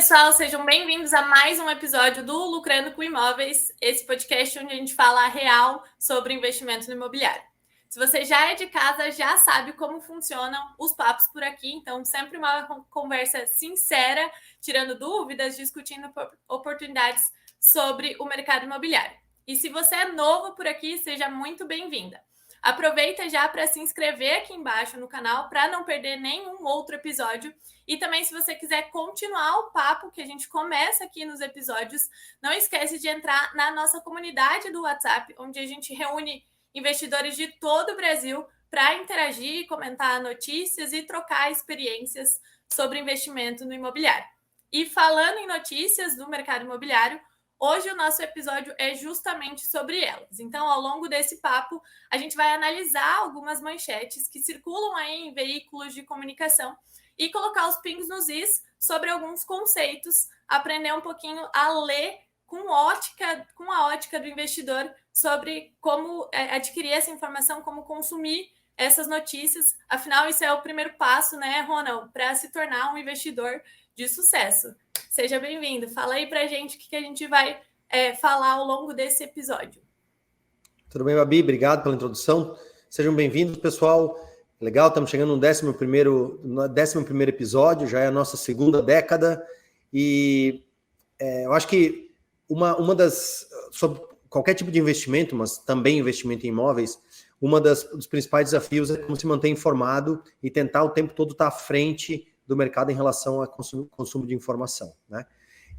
pessoal, sejam bem-vindos a mais um episódio do Lucrando com Imóveis, esse podcast onde a gente fala a real sobre investimento no imobiliário. Se você já é de casa, já sabe como funcionam os papos por aqui, então sempre uma conversa sincera, tirando dúvidas, discutindo oportunidades sobre o mercado imobiliário. E se você é novo por aqui, seja muito bem-vinda. Aproveita já para se inscrever aqui embaixo no canal para não perder nenhum outro episódio. E também, se você quiser continuar o papo que a gente começa aqui nos episódios, não esquece de entrar na nossa comunidade do WhatsApp, onde a gente reúne investidores de todo o Brasil para interagir, comentar notícias e trocar experiências sobre investimento no imobiliário. E falando em notícias do mercado imobiliário, hoje o nosso episódio é justamente sobre elas. Então, ao longo desse papo, a gente vai analisar algumas manchetes que circulam aí em veículos de comunicação e colocar os pingos nos is sobre alguns conceitos, aprender um pouquinho a ler com a ótica do investidor sobre como adquirir essa informação, como consumir essas notícias. Afinal, isso é o primeiro passo, né, Ronald, para se tornar um investidor de sucesso. Seja bem-vindo. Fala aí pra gente o que a gente vai falar ao longo desse episódio. Tudo bem, Babi? Obrigado pela introdução. Sejam bem-vindos, pessoal. Legal, estamos chegando no 11º episódio, já é a nossa segunda década. E eu acho que uma das... Sobre qualquer tipo de investimento, mas também investimento em imóveis, dos principais desafios é como se manter informado e tentar o tempo todo estar à frente do mercado em relação ao consumo de informação, né?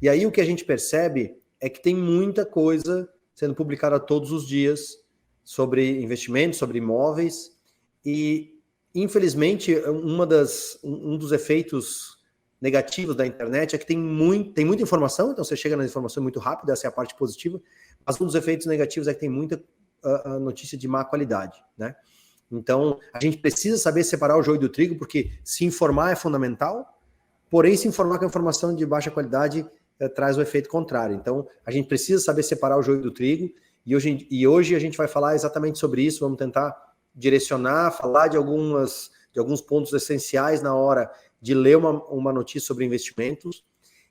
E aí o que a gente percebe é que tem muita coisa sendo publicada todos os dias sobre investimentos, sobre imóveis, e infelizmente um dos efeitos negativos da internet é que tem muita informação, então você chega na informação muito rápido, essa é a parte positiva, mas um dos efeitos negativos é que tem muita notícia de má qualidade, né? Então, a gente precisa saber separar o joio do trigo, porque se informar é fundamental, porém, se informar com a informação de baixa qualidade traz o efeito contrário. Então, a gente precisa saber separar o joio do trigo, e hoje a gente vai falar exatamente sobre isso, vamos tentar direcionar, falar de alguns pontos essenciais na hora de ler uma notícia sobre investimentos,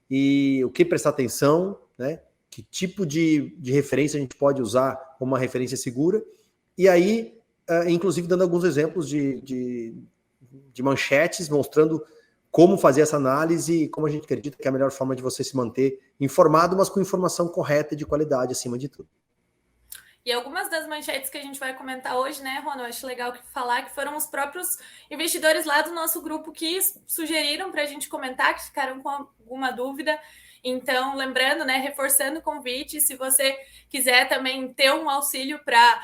e o que prestar atenção, né? Que tipo de referência a gente pode usar como uma referência segura, e aí inclusive dando alguns exemplos de manchetes, mostrando como fazer essa análise e como a gente acredita que é a melhor forma de você se manter informado, mas com informação correta e de qualidade acima de tudo. E algumas das manchetes que a gente vai comentar hoje, né, Ronald, eu acho legal falar que foram os próprios investidores lá do nosso grupo que sugeriram para a gente comentar, que ficaram com alguma dúvida. Então, lembrando, né, reforçando o convite, se você quiser também ter um auxílio para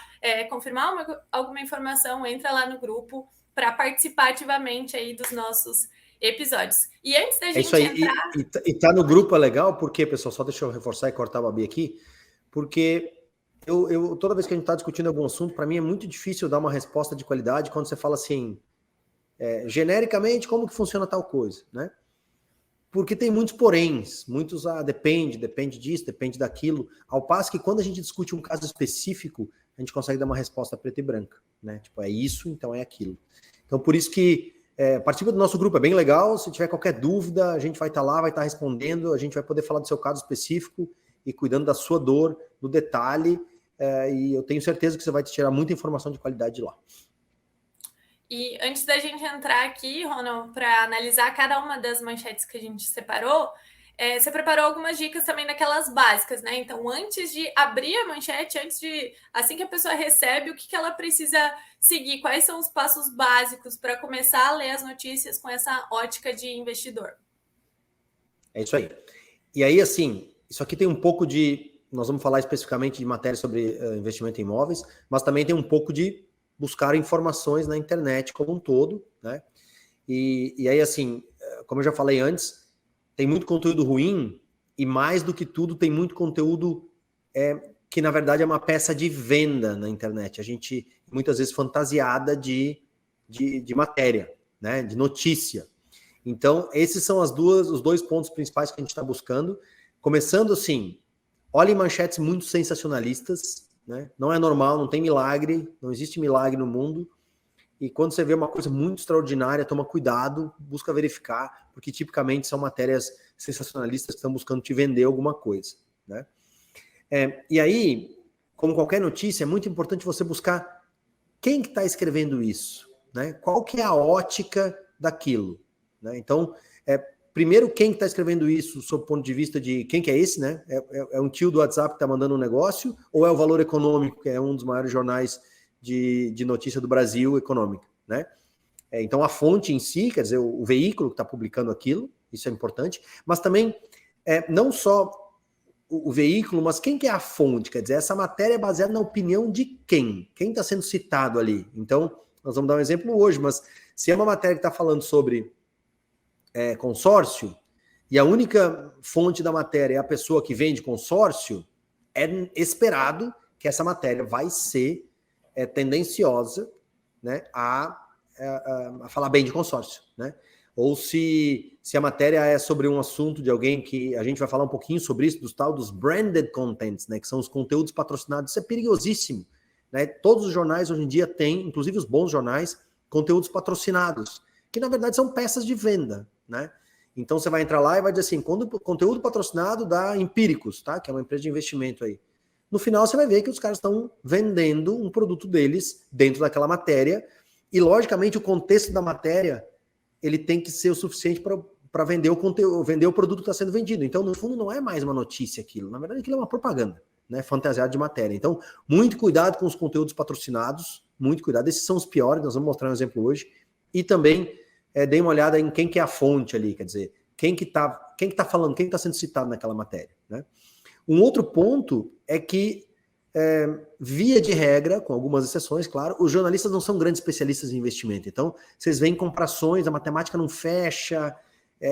confirmar alguma informação, entra lá no grupo para participar ativamente aí dos nossos episódios. E antes da gente entrar... E tá no grupo é legal, porque, pessoal, só deixa eu reforçar e cortar a Babi aqui, porque toda vez que a gente está discutindo algum assunto, para mim é muito difícil dar uma resposta de qualidade quando você fala assim, genericamente, como que funciona tal coisa, né? Porque tem muitos poréns, depende disso, depende daquilo, ao passo que quando a gente discute um caso específico, a gente consegue dar uma resposta preta e branca, né? Tipo, é isso, então é aquilo. Então, por isso que participa do nosso grupo, é bem legal, se tiver qualquer dúvida, a gente vai estar lá, vai estar respondendo, a gente vai poder falar do seu caso específico e cuidando da sua dor, no detalhe, e eu tenho certeza que você vai tirar muita informação de qualidade de lá. E antes da gente entrar aqui, Ronald, para analisar cada uma das manchetes que a gente separou, você preparou algumas dicas também daquelas básicas, né? Então, antes de abrir a manchete, assim que a pessoa recebe, o que ela precisa seguir? Quais são os passos básicos para começar a ler as notícias com essa ótica de investidor? É isso aí. E aí, assim, isso aqui tem um pouco de... Nós vamos falar especificamente de matéria sobre investimento em imóveis, mas também tem um pouco de buscar informações na internet como um todo, né? E aí, assim, como eu já falei antes, tem muito conteúdo ruim e, mais do que tudo, tem muito conteúdo que, na verdade, é uma peça de venda na internet. A gente, muitas vezes, fantasiada de matéria, né? De notícia. Então, esses são os dois pontos principais que a gente está buscando. Começando assim, olhem manchetes muito sensacionalistas, né? Não é normal, não tem milagre, não existe milagre no mundo. e quando você vê uma coisa muito extraordinária, toma cuidado, busca verificar, porque tipicamente são matérias sensacionalistas que estão buscando te vender alguma coisa, né? E aí, como qualquer notícia, é muito importante você buscar quem que está escrevendo isso, né? Qual que é a ótica daquilo, né? Então, primeiro, quem está escrevendo isso, sob o ponto de vista de quem que é esse, né? É um tio do WhatsApp que está mandando um negócio, ou é o Valor Econômico, que é um dos maiores jornais de notícia do Brasil econômica, né? Então, a fonte em si, quer dizer, o veículo que está publicando aquilo, isso é importante, mas também não só o veículo, mas quem que é a fonte? Quer dizer, essa matéria é baseada na opinião de quem? Quem está sendo citado ali? Então, nós vamos dar um exemplo hoje, mas se é uma matéria que está falando sobre consórcio, e a única fonte da matéria é a pessoa que vende consórcio, é esperado que essa matéria vai ser tendenciosa, né, a falar bem de consórcio, né? Ou se a matéria é sobre um assunto de alguém que a gente vai falar um pouquinho sobre isso, dos branded contents, né, que são os conteúdos patrocinados, isso é perigosíssimo, né? Todos os jornais hoje em dia têm, inclusive os bons jornais, conteúdos patrocinados, que na verdade são peças de venda, né? Então você vai entrar lá e vai dizer assim, conteúdo patrocinado da Empíricos, tá? Que é uma empresa de investimento aí. No final você vai ver que os caras estão vendendo um produto deles dentro daquela matéria, e logicamente o contexto da matéria ele tem que ser o suficiente para vender o conteúdo, vender o produto que está sendo vendido. Então, no fundo, não é mais uma notícia aquilo. Na verdade, aquilo é uma propaganda, né? Fantasiada de matéria. Então, muito cuidado com os conteúdos patrocinados, muito cuidado. Esses são os piores, nós vamos mostrar um exemplo hoje. E também dê uma olhada em quem que é a fonte ali, quer dizer, quem que tá falando, quem está sendo citado naquela matéria, né? Um outro ponto é que, via de regra, com algumas exceções, claro, os jornalistas não são grandes especialistas em investimento. Então, vocês veem comparações, a matemática não fecha,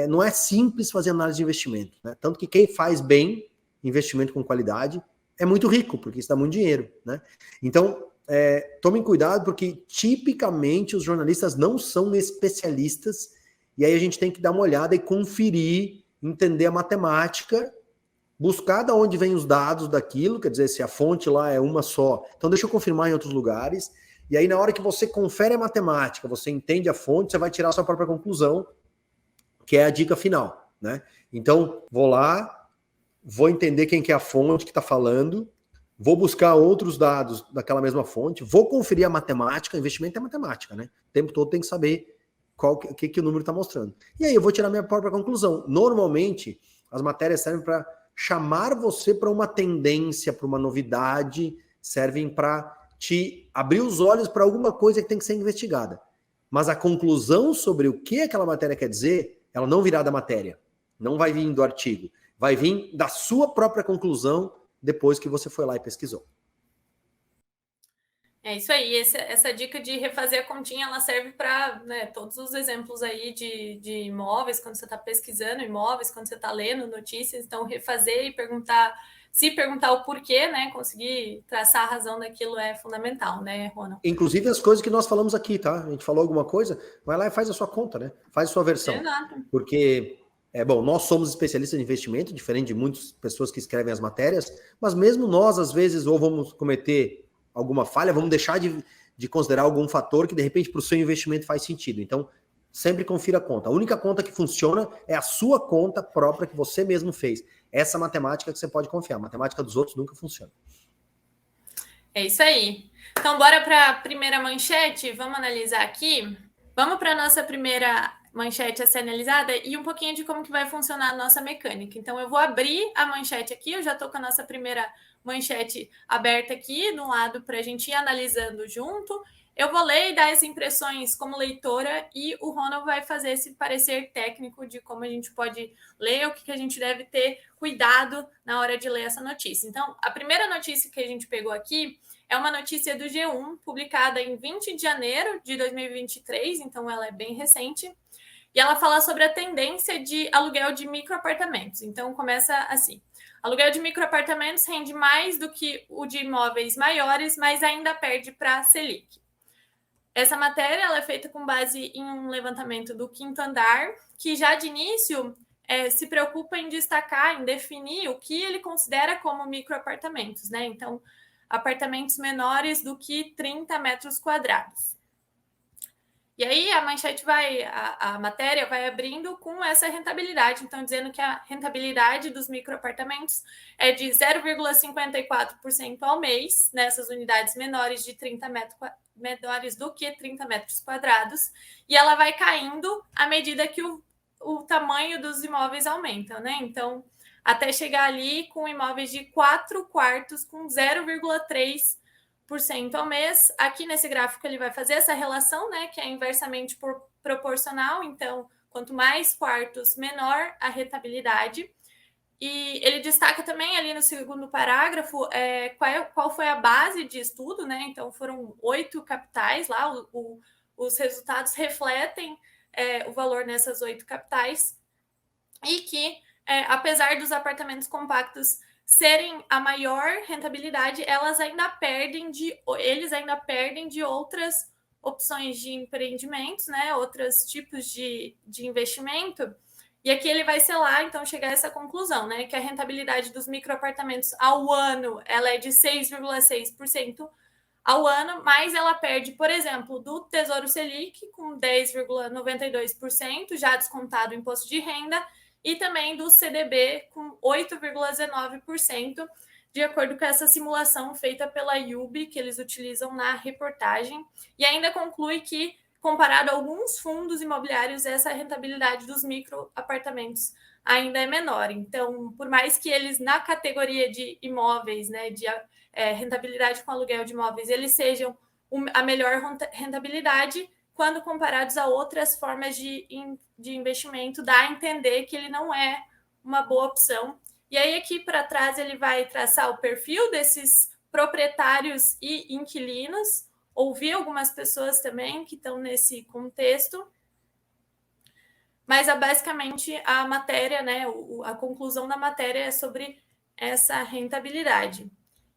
não é simples fazer análise de investimento, né? Tanto que quem faz bem investimento com qualidade é muito rico, porque isso dá muito dinheiro, né? Então, tomem cuidado, porque tipicamente os jornalistas não são especialistas, e aí a gente tem que dar uma olhada e conferir, entender a matemática, buscar de onde vêm os dados daquilo, quer dizer, se a fonte lá é uma só. Então, deixa eu confirmar em outros lugares. E aí, na hora que você confere a matemática, você entende a fonte, você vai tirar a sua própria conclusão, que é a dica final, né? Então, vou lá, vou entender quem que é a fonte que está falando, vou buscar outros dados daquela mesma fonte, vou conferir a matemática, investimento é matemática, né? O tempo todo tem que saber o que o número está mostrando. E aí, eu vou tirar minha própria conclusão. Normalmente, as matérias servem para chamar você para uma tendência, para uma novidade, servem para te abrir os olhos para alguma coisa que tem que ser investigada. Mas a conclusão sobre o que aquela matéria quer dizer, ela não virá da matéria, não vai vir do artigo, vai vir da sua própria conclusão depois que você foi lá e pesquisou. É isso aí, essa dica de refazer a continha, ela serve para, né, todos os exemplos aí de imóveis, quando você está pesquisando imóveis, quando você está lendo notícias, então refazer e perguntar o porquê, né, conseguir traçar a razão daquilo é fundamental, né, Ronald? Inclusive as coisas que nós falamos aqui, tá? A gente falou alguma coisa, vai lá e faz a sua conta, né? Faz a sua versão. Exato. Porque, nós somos especialistas em investimento, diferente de muitas pessoas que escrevem as matérias, mas mesmo nós, às vezes, ou vamos cometer alguma falha, vamos deixar de considerar algum fator que, de repente, para o seu investimento faz sentido. Então, sempre confira a conta. A única conta que funciona é a sua conta própria que você mesmo fez. Essa matemática que você pode confiar. A matemática dos outros nunca funciona. É isso aí. Então, bora para a primeira manchete. Vamos analisar aqui. Vamos para a nossa primeira manchete a ser analisada e um pouquinho de como que vai funcionar a nossa mecânica. Então, eu vou abrir a manchete aqui. Eu já estou com a nossa primeira manchete aberta aqui no lado para a gente ir analisando junto. Eu vou ler e dar as impressões como leitora e o Ronald vai fazer esse parecer técnico de como a gente pode ler, o que a gente deve ter cuidado na hora de ler essa notícia. Então, a primeira notícia que a gente pegou aqui é uma notícia do G1, publicada em 20 de janeiro de 2023, então ela é bem recente, e ela fala sobre a tendência de aluguel de microapartamentos. Então, começa assim. Aluguel de microapartamentos rende mais do que o de imóveis maiores, mas ainda perde para a Selic. Essa matéria ela é feita com base em um levantamento do Quinto Andar, que já de início se preocupa em destacar, em definir o que ele considera como microapartamentos, né? Então, apartamentos menores do que 30 metros quadrados. E aí a manchete a matéria vai abrindo com essa rentabilidade, então dizendo que a rentabilidade dos microapartamentos é de 0,54% ao mês nessas unidades menores de 30 metros, menores do que 30 metros quadrados, e ela vai caindo à medida que o tamanho dos imóveis aumenta, né? Então, até chegar ali com imóveis de 4 quartos com 0,3% ao mês. Aqui nesse gráfico ele vai fazer essa relação, né, que é inversamente proporcional. Então, quanto mais quartos, menor a rentabilidade. E ele destaca também ali no segundo parágrafo qual foi a base de estudo, né? Então, foram 8 capitais lá, os resultados refletem o valor nessas 8 capitais, e que, apesar dos apartamentos compactos serem a maior rentabilidade, eles ainda perdem de outras opções de empreendimentos, né? Outros tipos de investimento. E aqui ele vai selar, então, chegar a essa conclusão, né? Que a rentabilidade dos microapartamentos ao ano ela é de 6,6% ao ano, mas ela perde, por exemplo, do Tesouro Selic, com 10,92%, já descontado o imposto de renda, e também do CDB, com 8,19%, de acordo com essa simulação feita pela IUB, que eles utilizam na reportagem, e ainda conclui que, comparado a alguns fundos imobiliários, essa rentabilidade dos microapartamentos ainda é menor. Então, por mais que eles, na categoria de imóveis, né, de rentabilidade com aluguel de imóveis, eles sejam a melhor rentabilidade, quando comparados a outras formas de investimento, dá a entender que ele não é uma boa opção. E aí aqui para trás ele vai traçar o perfil desses proprietários e inquilinos, ouvir algumas pessoas também que estão nesse contexto, mas basicamente a matéria, né, a conclusão da matéria é sobre essa rentabilidade.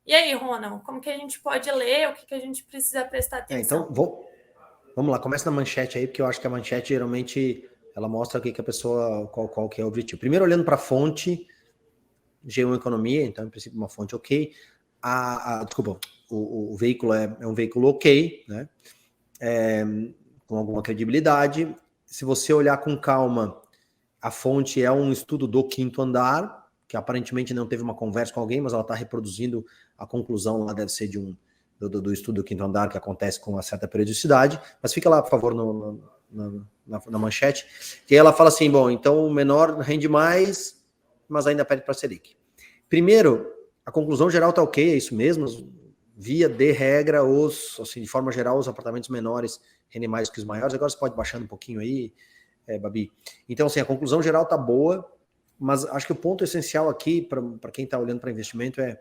E aí, Ronald, como que a gente pode ler, o que a gente precisa prestar atenção? Então, vamos lá, começa na manchete aí, porque eu acho que a manchete geralmente ela mostra o que a pessoa, qual que é o objetivo. Primeiro, olhando para a fonte, G1 Economia, então, em princípio, uma fonte ok. Desculpa, o veículo é um veículo ok, né? Com alguma credibilidade. Se você olhar com calma, a fonte é um estudo do Quinto Andar, que aparentemente não teve uma conversa com alguém, mas ela está reproduzindo a conclusão lá, deve ser do estudo do Quinto Andar, que acontece com uma certa periodicidade. Mas fica lá, por favor, na manchete. E ela fala assim, bom, então o menor rende mais, mas ainda perde para a Selic. Primeiro, a conclusão geral está ok, é isso mesmo. Via de regra, assim, de forma geral, os apartamentos menores rendem mais que os maiores. Agora você pode baixando um pouquinho aí, Babi. Então, assim, a conclusão geral está boa, mas acho que o ponto essencial aqui, para quem está olhando para investimento, é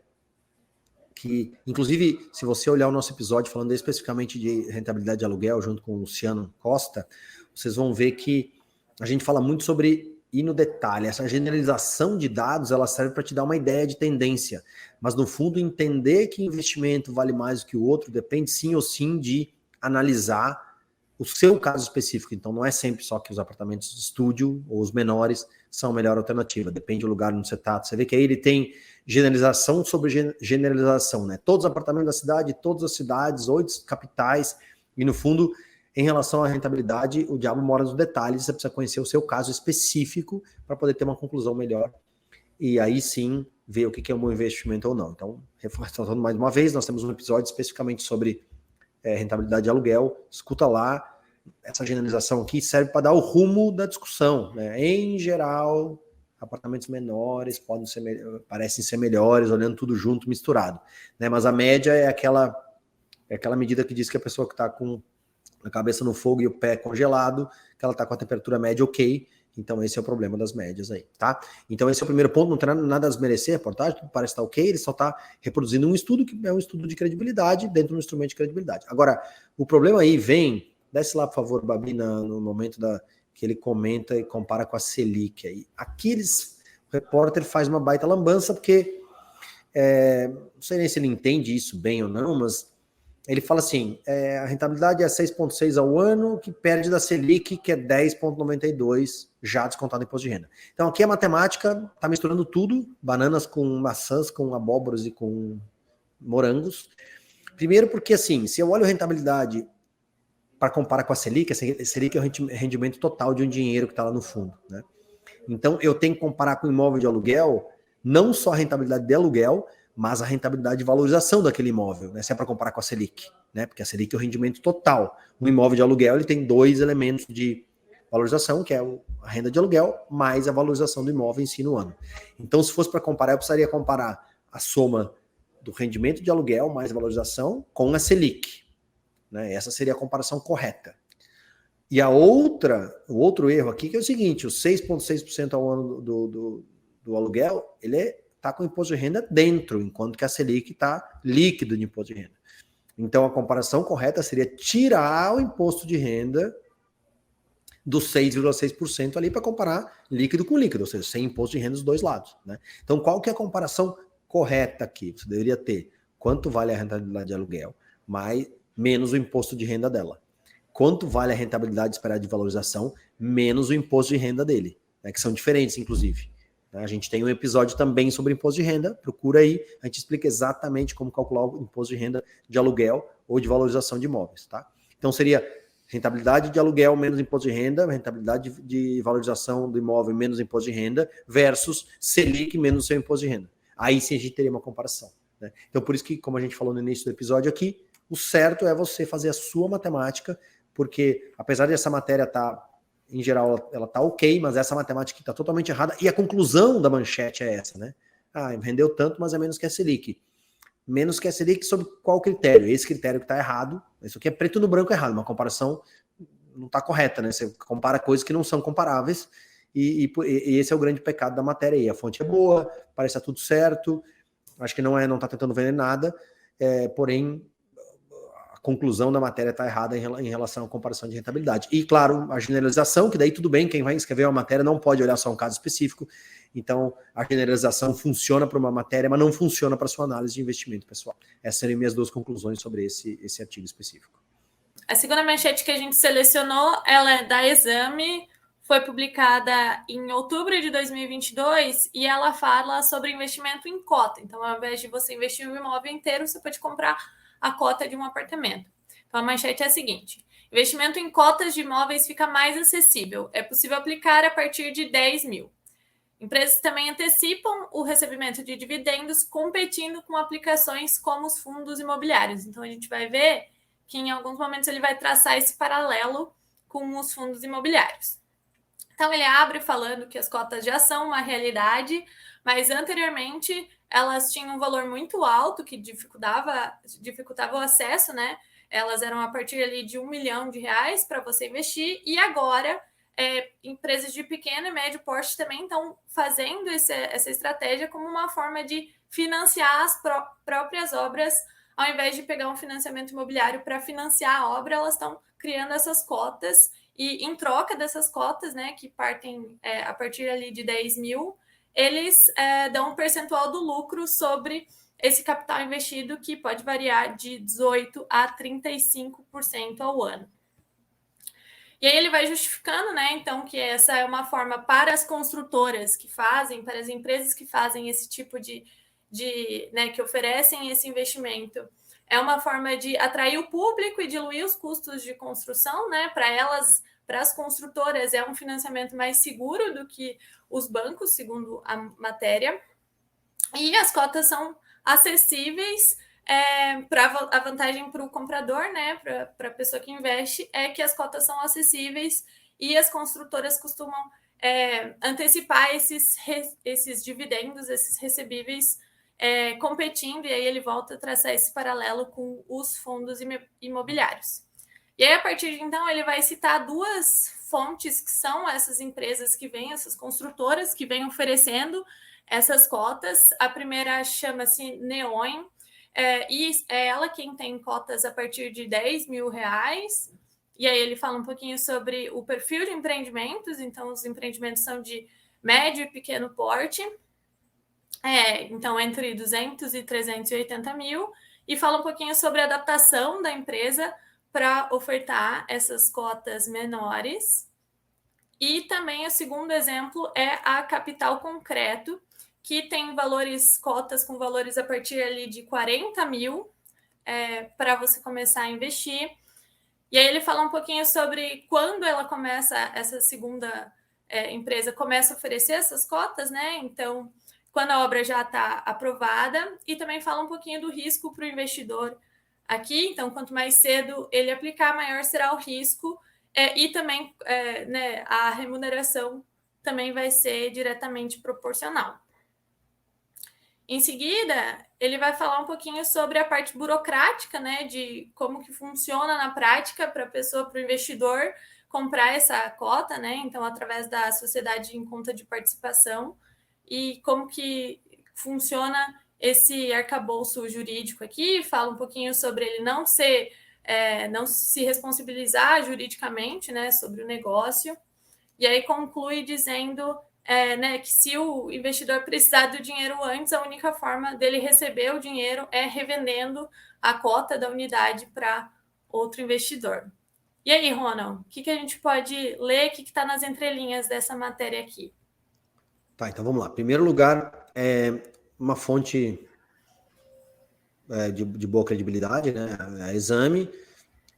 que, inclusive, se você olhar o nosso episódio falando especificamente de rentabilidade de aluguel, junto com o Luciano Costa, vocês vão ver que a gente fala muito sobre ir no detalhe. Essa generalização de dados, ela serve para te dar uma ideia de tendência, mas no fundo entender que investimento vale mais do que o outro depende sim ou sim de analisar o seu caso específico. Então não é sempre só que os apartamentos de estúdio ou os menores são a melhor alternativa, depende do lugar onde você está. Você vê que aí ele tem generalização sobre generalização, né? Todos os apartamentos da cidade, todas as cidades, 8 capitais, e no fundo, em relação à rentabilidade, o diabo mora nos detalhes, você precisa conhecer o seu caso específico para poder ter uma conclusão melhor, e aí sim, ver o que é um bom investimento ou não. Então, reforçando mais uma vez, nós temos um episódio especificamente sobre rentabilidade de aluguel, escuta lá, essa generalização aqui serve para dar o rumo da discussão, né? Em geral, apartamentos menores parecem ser melhores, olhando tudo junto, misturado, né? Mas a média é aquela medida que diz que a pessoa que está com a cabeça no fogo e o pé congelado, que ela está com a temperatura média ok. Então esse é o problema das médias aí, tá? Então esse é o primeiro ponto, não tem nada a desmerecer a reportagem, tudo parece estar ok, ele só está reproduzindo um estudo que é um estudo de credibilidade dentro de um instrumento de credibilidade. Agora, o problema aí vem, desce lá por favor, Babi, no momento que ele comenta e compara com a Selic aí. Aqui o repórter faz uma baita lambança, porque não sei nem se ele entende isso bem ou não, mas ele fala assim, a rentabilidade é 6,6 ao ano, que perde da Selic, que é 10,92, já descontado o imposto de renda. Então aqui a matemática está misturando tudo, bananas com maçãs, com abóboras e com morangos. Primeiro porque, assim, se eu olho a rentabilidade para comparar com a Selic é o rendimento total de um dinheiro que está lá no fundo, né? Então, eu tenho que comparar com o imóvel de aluguel, não só a rentabilidade de aluguel, mas a rentabilidade de valorização daquele imóvel, né? Se é para comparar com a Selic, né? Porque a Selic é o rendimento total. Um imóvel de aluguel, ele tem dois elementos de valorização, que é a renda de aluguel, mais a valorização do imóvel em si no ano. Então, se fosse para comparar, eu precisaria comparar a soma do rendimento de aluguel mais a valorização com a Selic, né? Essa seria a comparação correta. E o outro erro aqui que é o seguinte, os 6,6% ao ano do aluguel, ele está com o imposto de renda dentro, enquanto que a Selic está líquido de imposto de renda. Então, a comparação correta seria tirar o imposto de renda dos 6,6% ali para comparar líquido com líquido, ou seja, sem imposto de renda dos dois lados, né? Então, qual que é a comparação correta aqui? Você deveria ter quanto vale a rentabilidade de aluguel, menos o imposto de renda dela. Quanto vale a rentabilidade esperada de valorização, menos o imposto de renda dele, né, que são diferentes, inclusive. A gente tem um episódio também sobre imposto de renda, procura aí, a gente explica exatamente como calcular o imposto de renda de aluguel ou de valorização de imóveis, tá? Então seria rentabilidade de aluguel menos imposto de renda, rentabilidade de valorização do imóvel menos imposto de renda, versus Selic menos seu imposto de renda. Aí sim a gente teria uma comparação, né? Então por isso que, como a gente falou no início do episódio aqui, o certo é você fazer a sua matemática, porque apesar dessa matéria estar, em geral, ela está ok, mas essa matemática está totalmente errada, e a conclusão da manchete é essa, né? Rendeu tanto, mas é menos que a Selic. Menos que a Selic sob qual critério? Esse critério que está errado, isso aqui é preto no branco errado, uma comparação não está correta, né? Você compara coisas que não são comparáveis, e esse é o grande pecado da matéria aí. A fonte é boa, parece estar tudo certo, acho que não está tentando vender nada, porém conclusão da matéria está errada em relação à comparação de rentabilidade. E, claro, a generalização, que daí tudo bem, quem vai escrever uma matéria não pode olhar só um caso específico, então a generalização funciona para uma matéria, mas não funciona para sua análise de investimento pessoal. Essas seriam minhas duas conclusões sobre esse artigo específico. A segunda manchete que a gente selecionou, ela é da Exame, foi publicada em outubro de 2022 e ela fala sobre investimento em cota. Então, ao invés de você investir no imóvel inteiro, você pode comprar a cota de um apartamento. Então, a manchete é a seguinte: investimento em cotas de imóveis fica mais acessível. É possível aplicar a partir de 10 mil. Empresas também antecipam o recebimento de dividendos, competindo com aplicações como os fundos imobiliários. Então, a gente vai ver que em alguns momentos ele vai traçar esse paralelo com os fundos imobiliários. Então, ele abre falando que as cotas já são uma realidade, mas anteriormente elas tinham um valor muito alto que dificultava o acesso, né? Elas eram a partir ali de R$1 milhão para você investir, e agora empresas de pequeno e médio porte também estão fazendo essa estratégia como uma forma de financiar as próprias obras. Ao invés de pegar um financiamento imobiliário para financiar a obra, elas estão criando essas cotas, e em troca dessas cotas, né, que partem a partir ali de 10 mil, eles dão um percentual do lucro sobre esse capital investido, que pode variar de 18% a 35% ao ano. E aí ele vai justificando, né, então, que essa é uma forma para as construtoras que fazem, para as empresas que fazem esse tipo né, que oferecem esse investimento, é uma forma de atrair o público e diluir os custos de construção, né? Para as construtoras é um financiamento mais seguro do que os bancos, segundo a matéria. E as cotas são acessíveis. A vantagem para o comprador, né? Para a pessoa que investe, é que as cotas são acessíveis e as construtoras costumam antecipar esses dividendos, esses recebíveis, competindo, e aí ele volta a traçar esse paralelo com os fundos imobiliários. E aí, a partir de então, ele vai citar duas fontes que são essas empresas que vêm, essas construtoras que vêm oferecendo essas cotas. A primeira chama-se Neon, e é ela quem tem cotas a partir de R$10 mil. E aí ele fala um pouquinho sobre o perfil de empreendimentos. Então, os empreendimentos são de médio e pequeno porte, então entre 200 e 380 mil, e fala um pouquinho sobre a adaptação da empresa para ofertar essas cotas menores. E também o segundo exemplo é a Capital Concreto, que tem cotas com valores a partir ali de 40 mil para você começar a investir. E aí ele fala um pouquinho sobre quando ela começa, essa segunda empresa começa a oferecer essas cotas, né? Então, quando a obra já está aprovada, e também fala um pouquinho do risco para o investidor aqui. Então, quanto mais cedo ele aplicar, maior será o risco, e também né, a remuneração também vai ser diretamente proporcional. Em seguida, ele vai falar um pouquinho sobre a parte burocrática, né, de como que funciona na prática para a pessoa, para o investidor comprar essa cota, né, então através da sociedade em conta de participação, e como que funciona esse arcabouço jurídico aqui. Fala um pouquinho sobre ele não se responsabilizar juridicamente, né, sobre o negócio, e aí conclui dizendo né, que se o investidor precisar do dinheiro antes, a única forma dele receber o dinheiro é revendendo a cota da unidade para outro investidor. E aí, Ronald, o que a gente pode ler, o que está nas entrelinhas dessa matéria aqui? Tá, então vamos lá. Em primeiro lugar, uma fonte de boa credibilidade, né? A Exame.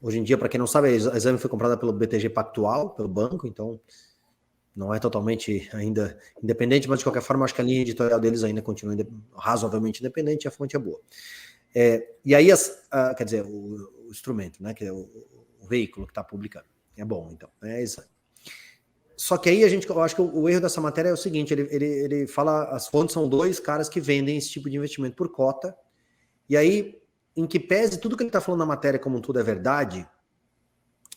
Hoje em dia, para quem não sabe, a Exame foi comprada pelo BTG Pactual, pelo banco, então não é totalmente ainda independente, mas de qualquer forma, acho que a linha editorial deles ainda continua razoavelmente independente e a fonte é boa. E aí, quer dizer, o instrumento, né? Que é o veículo que está publicando. É bom, então. É isso aí. Só que aí eu acho que o erro dessa matéria é o seguinte: ele fala, as fontes são 2 caras que vendem esse tipo de investimento por cota, e aí, em que pese tudo que ele está falando na matéria como tudo é verdade,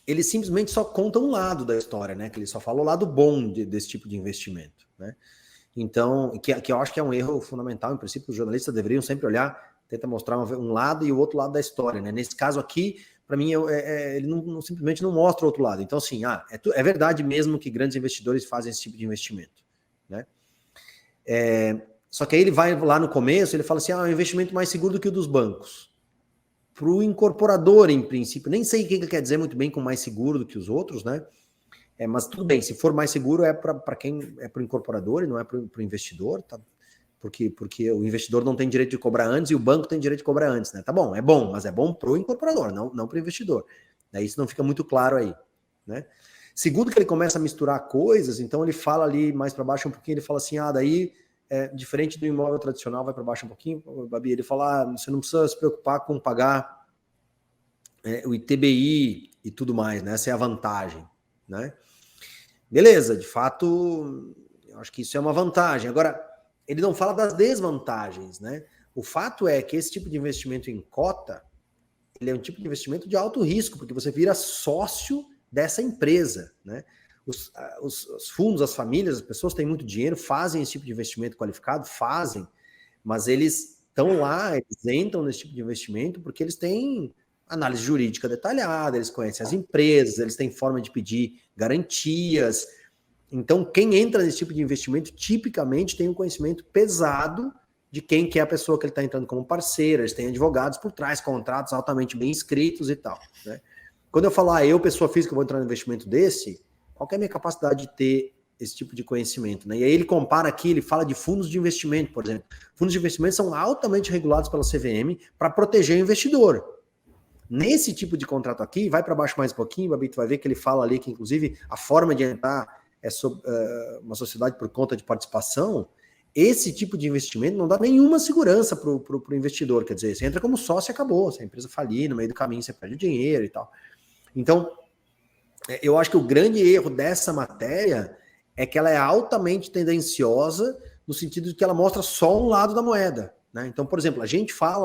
ele simplesmente só conta um lado da história, né? Que ele só fala o lado bom desse tipo de investimento, né? Então, que eu acho que é um erro fundamental. Em princípio, os jornalistas deveriam sempre olhar, tentar mostrar um lado e o outro lado da história, né? Nesse caso aqui, para mim, ele simplesmente não mostra o outro lado. Então, assim, é verdade mesmo que grandes investidores fazem esse tipo de investimento, né? Só que aí ele vai lá no começo, ele fala assim, é um investimento mais seguro do que o dos bancos. Para o incorporador, em princípio, nem sei o que ele quer dizer muito bem com mais seguro do que os outros, né? Mas tudo bem, se for mais seguro é para quem é para o incorporador e não é para o investidor, tá? Porque o investidor não tem direito de cobrar antes e o banco tem direito de cobrar antes, né? Tá bom, é bom, mas é bom para o incorporador, não para o investidor. Daí isso não fica muito claro aí, né? Segundo que ele começa a misturar coisas, então ele fala ali mais para baixo um pouquinho, ele fala assim, daí diferente do imóvel tradicional, vai para baixo um pouquinho, Babi, ele fala, você não precisa se preocupar com pagar o ITBI e tudo mais, né? Essa é a vantagem, né? Beleza, de fato, eu acho que isso é uma vantagem. Agora, ele não fala das desvantagens, né? O fato é que esse tipo de investimento em cota, ele é um tipo de investimento de alto risco, porque você vira sócio dessa empresa, né? Os fundos, as famílias, as pessoas têm muito dinheiro, fazem esse tipo de investimento qualificado, mas eles estão lá, eles entram nesse tipo de investimento porque eles têm análise jurídica detalhada, eles conhecem as empresas, eles têm forma de pedir garantias. Então, quem entra nesse tipo de investimento, tipicamente tem um conhecimento pesado de quem que é a pessoa que ele está entrando como parceira, eles têm advogados por trás, contratos altamente bem escritos e tal, né? Quando eu falar, eu, pessoa física, vou entrar no investimento desse, qual que é a minha capacidade de ter esse tipo de conhecimento, né? E aí ele compara aqui, ele fala de fundos de investimento, por exemplo. Fundos de investimento são altamente regulados pela CVM para proteger o investidor. Nesse tipo de contrato aqui, vai para baixo mais um pouquinho, Babi, tu vai ver que ele fala ali que, inclusive, a forma de entrar é uma sociedade por conta de participação. Esse tipo de investimento não dá nenhuma segurança para o investidor. Quer dizer, você entra como sócio e acabou. Se a empresa falir, no meio do caminho você perde o dinheiro e tal. Então, eu acho que o grande erro dessa matéria é que ela é altamente tendenciosa no sentido de que ela mostra só um lado da moeda, né? Então, por exemplo,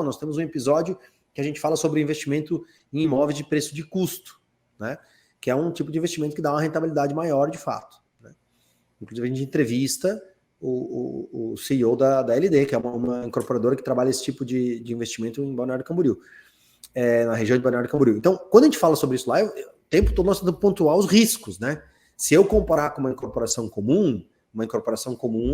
nós temos um episódio que a gente fala sobre investimento em imóveis de preço de custo, né? Que é um tipo de investimento que dá uma rentabilidade maior de fato, né? Inclusive, a gente entrevista o CEO da LD, que é uma incorporadora que trabalha esse tipo de investimento em Balneário Camboriú, na região de Balneário Camboriú. Então, quando a gente fala sobre isso lá, o tempo todo nós temos que pontuar os riscos, né? Se eu comparar com uma incorporação comum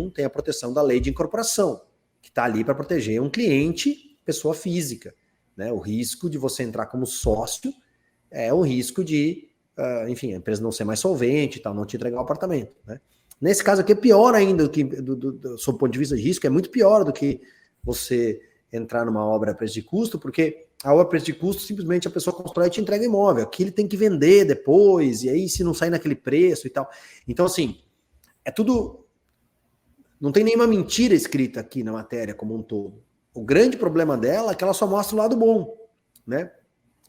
tem a proteção da lei de incorporação, que está ali para proteger um cliente, pessoa física, né? O risco de você entrar como sócio é um risco de, enfim, a empresa não ser mais solvente e tal, não te entregar o apartamento, né? Nesse caso aqui é pior ainda, sob o ponto de vista de risco, é muito pior do que você entrar numa obra a preço de custo, porque a obra a preço de custo, simplesmente a pessoa constrói e te entrega imóvel. Aqui ele tem que vender depois, e aí se não sair naquele preço e tal. Então, assim, é tudo... Não tem nenhuma mentira escrita aqui na matéria como um todo. O grande problema dela é que ela só mostra o lado bom, né?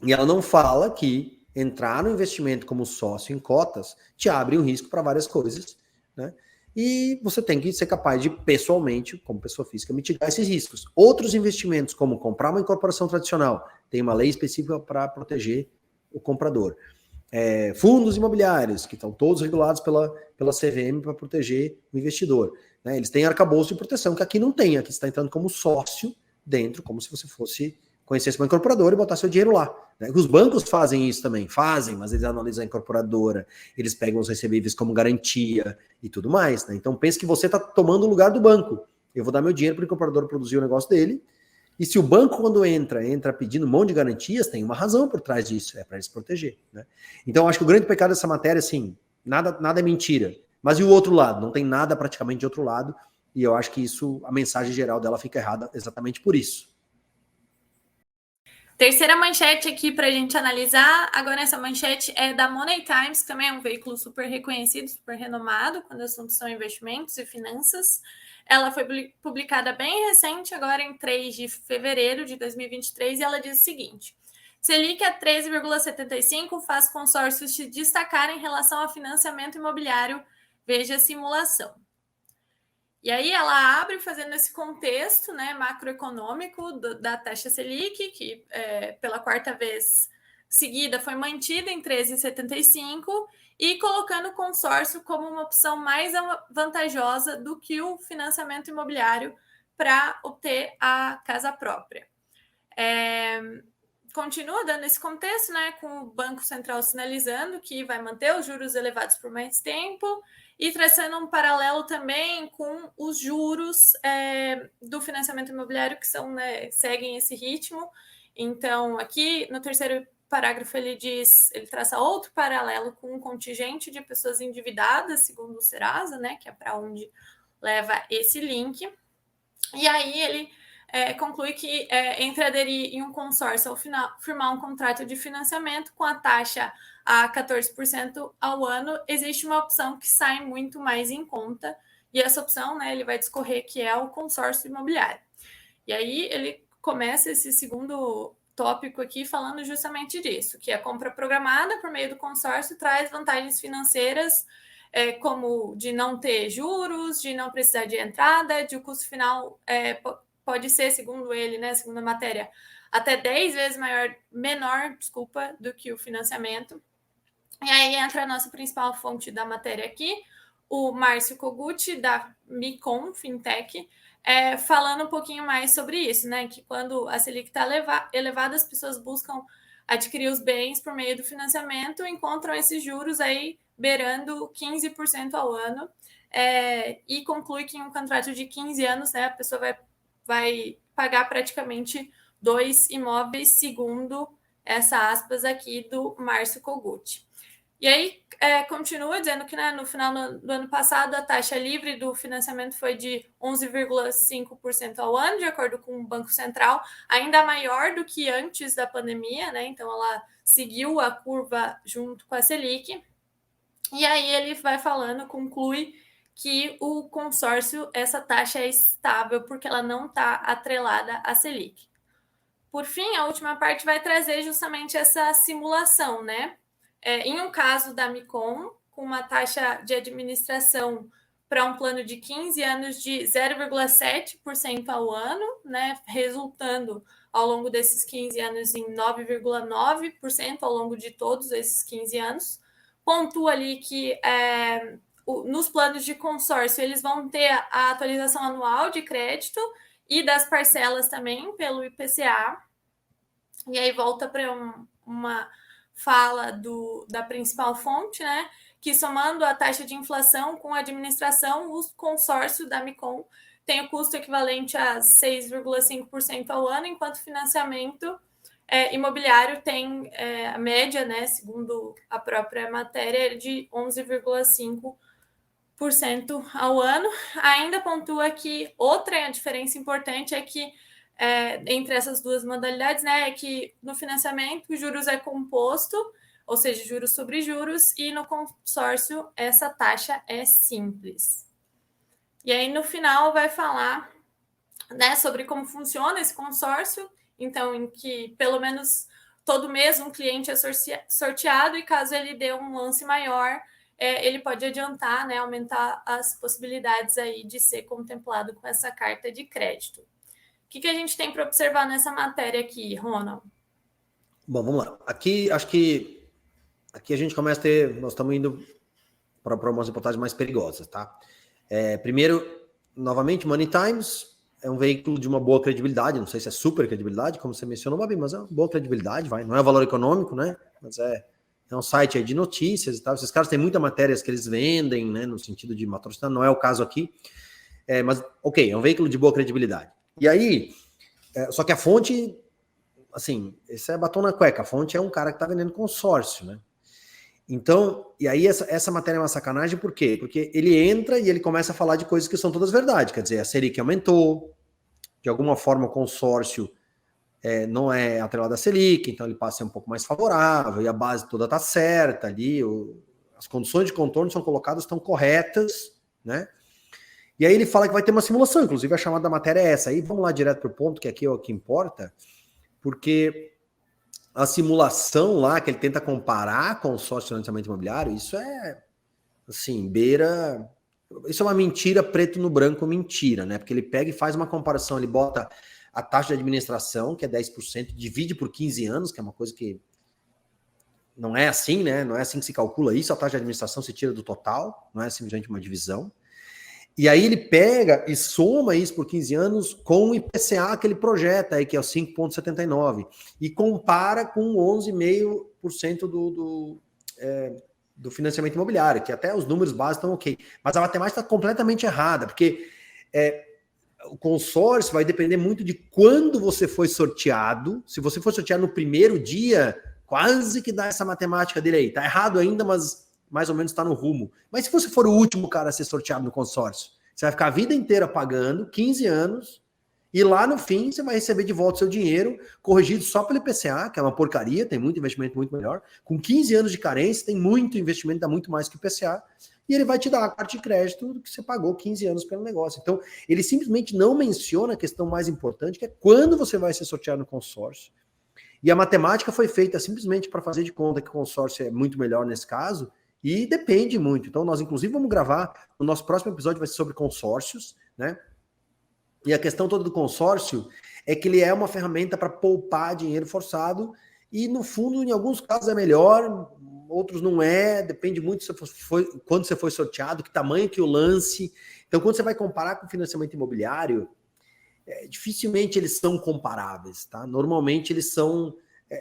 E ela não fala que entrar no investimento como sócio em cotas te abre um risco para várias coisas, né? E você tem que ser capaz de, pessoalmente, como pessoa física, mitigar esses riscos. Outros investimentos, como comprar uma incorporação tradicional, tem uma lei específica para proteger o comprador. Fundos imobiliários, que estão todos regulados pela CVM para proteger o investidor, né? Eles têm arcabouço de proteção, que aqui não tem. Aqui você está entrando como sócio dentro, como se você fosse... conhecesse uma incorporadora e botar seu dinheiro lá, né? Os bancos fazem isso também, mas eles analisam a incorporadora, eles pegam os recebíveis como garantia e tudo mais, né? Então pense que você está tomando o lugar do banco. Eu vou dar meu dinheiro para o incorporador produzir o negócio dele, e se o banco, quando entra pedindo um monte de garantias, tem uma razão por trás disso, é para ele se proteger, né? Então acho que o grande pecado dessa matéria, assim, nada é mentira, mas e o outro lado? Não tem nada praticamente de outro lado, e eu acho que isso, a mensagem geral dela fica errada exatamente por isso. Terceira manchete aqui para a gente analisar. Agora, essa manchete é da Money Times, que também é um veículo super reconhecido, super renomado, quando assuntos são investimentos e finanças. Ela foi publicada bem recente, agora em 3 de fevereiro de 2023, e ela diz o seguinte: Selic a 13,75 faz consórcios se destacar em relação ao financiamento imobiliário. Veja a simulação. E aí ela abre fazendo esse contexto, né, macroeconômico da taxa Selic, que pela quarta vez seguida foi mantida em 13,75 e colocando o consórcio como uma opção mais vantajosa do que o financiamento imobiliário para obter a casa própria. Continua dando esse contexto, né, com o Banco Central sinalizando que vai manter os juros elevados por mais tempo e traçando um paralelo também com os juros do financiamento imobiliário que são, né, seguem esse ritmo. Então, aqui no terceiro parágrafo ele traça outro paralelo com um contingente de pessoas endividadas, segundo o Serasa, né, que é para onde leva esse link. E aí ele conclui que entre aderir em um consórcio ou firmar um contrato de financiamento com a taxa a 14% ao ano, existe uma opção que sai muito mais em conta, e essa opção, né, ele vai discorrer, que é o consórcio imobiliário. E aí ele começa esse segundo tópico aqui falando justamente disso, que a compra programada por meio do consórcio traz vantagens financeiras, como de não ter juros, de não precisar de entrada, de o custo final pode ser, segundo ele, né, segundo a matéria, até 10 vezes menor do que o financiamento. E aí entra a nossa principal fonte da matéria aqui, o Márcio Kogut, da Micom Fintech, falando um pouquinho mais sobre isso, né? Que quando a Selic está elevada, as pessoas buscam adquirir os bens por meio do financiamento, encontram esses juros aí beirando 15% ao ano, e conclui que em um contrato de 15 anos, né, a pessoa vai pagar praticamente 2 imóveis, segundo essa aspas aqui do Márcio Kogut. E aí, continua dizendo que, né, no final do ano passado, a taxa livre do financiamento foi de 11,5% ao ano, de acordo com o Banco Central, ainda maior do que antes da pandemia, né? Então, ela seguiu a curva junto com a Selic. E aí, ele vai falando, conclui que o consórcio, essa taxa é estável, porque ela não está atrelada à Selic. Por fim, a última parte vai trazer justamente essa simulação, né? Em um caso da Micom, com uma taxa de administração para um plano de 15 anos de 0,7% ao ano, né, resultando ao longo desses 15 anos em 9,9% ao longo de todos esses 15 anos. Pontua ali que nos planos de consórcio eles vão ter a atualização anual de crédito e das parcelas também pelo IPCA. E aí volta para uma fala da principal fonte, né? Que somando a taxa de inflação com a administração, o consórcio da Micom tem o custo equivalente a 6,5% ao ano, enquanto o financiamento imobiliário tem a média, né, segundo a própria matéria, de 11,5% ao ano. Ainda pontua que outra diferença importante é que entre essas duas modalidades, né, é que no financiamento o juros é composto, ou seja, juros sobre juros, e no consórcio essa taxa é simples. E aí no final vai falar, né, sobre como funciona esse consórcio, então em que pelo menos todo mês um cliente é sorteado e caso ele dê um lance maior, ele pode adiantar, né, aumentar as possibilidades aí de ser contemplado com essa carta de crédito. O que a gente tem para observar nessa matéria aqui, Ronald? Bom, vamos lá. Aqui, acho que aqui a gente começa a ter, nós estamos indo para umas reportagens mais perigosas, tá? Primeiro, novamente, Money Times é um veículo de uma boa credibilidade, não sei se é super credibilidade, como você mencionou, Babi, mas é uma boa credibilidade, não é valor econômico, né? Mas é um site aí de notícias e tal. Esses caras têm muitas matérias que eles vendem, né? No sentido de patrocinar, não é o caso aqui. Mas, ok, é um veículo de boa credibilidade. E aí, só que a fonte, assim, esse é batom na cueca, a fonte é um cara que está vendendo consórcio, né? Então, e aí essa matéria é uma sacanagem, por quê? Porque ele entra e ele começa a falar de coisas que são todas verdade, quer dizer, a Selic aumentou, de alguma forma o consórcio não é atrelado à Selic, então ele passa a ser um pouco mais favorável, e a base toda está certa ali, as condições de contorno são colocadas, estão corretas, né? E aí ele fala que vai ter uma simulação, inclusive a chamada da matéria é essa, aí vamos lá direto para o ponto, que aqui é o que importa, porque a simulação lá, que ele tenta comparar com o consórcio de financiamento imobiliário, isso é, assim, beira... Isso é uma mentira preto no branco, mentira, né? Porque ele pega e faz uma comparação, ele bota a taxa de administração, que é 10%, divide por 15 anos, que é uma coisa que não é assim, né? Não é assim que se calcula isso, a taxa de administração se tira do total, não é simplesmente uma divisão. E aí ele pega e soma isso por 15 anos com o IPCA que ele projeta aí, que é o 5,79, e compara com 11,5% do financiamento imobiliário, que até os números básicos estão ok. Mas a matemática está completamente errada, porque o consórcio vai depender muito de quando você foi sorteado. Se você for sorteado no primeiro dia, quase que dá essa matemática dele aí. Está errado ainda, mas mais ou menos está no rumo. Mas se você for o último cara a ser sorteado no consórcio, você vai ficar a vida inteira pagando, 15 anos, e lá no fim você vai receber de volta o seu dinheiro, corrigido só pelo IPCA, que é uma porcaria, tem muito investimento muito melhor. Com 15 anos de carência, tem muito investimento, dá muito mais que o IPCA, e ele vai te dar a carta de crédito que você pagou 15 anos pelo negócio. Então, ele simplesmente não menciona a questão mais importante, que é quando você vai ser sorteado no consórcio. E a matemática foi feita simplesmente para fazer de conta que o consórcio é muito melhor nesse caso, e depende muito. Então, nós, inclusive, vamos gravar. O nosso próximo episódio vai ser sobre consórcios, né? E a questão toda do consórcio é que ele é uma ferramenta para poupar dinheiro forçado. E, no fundo, em alguns casos é melhor, outros não é. Depende muito quando você foi sorteado, que tamanho que o lance. Então, quando você vai comparar com financiamento imobiliário, dificilmente eles são comparáveis, tá? Normalmente eles são...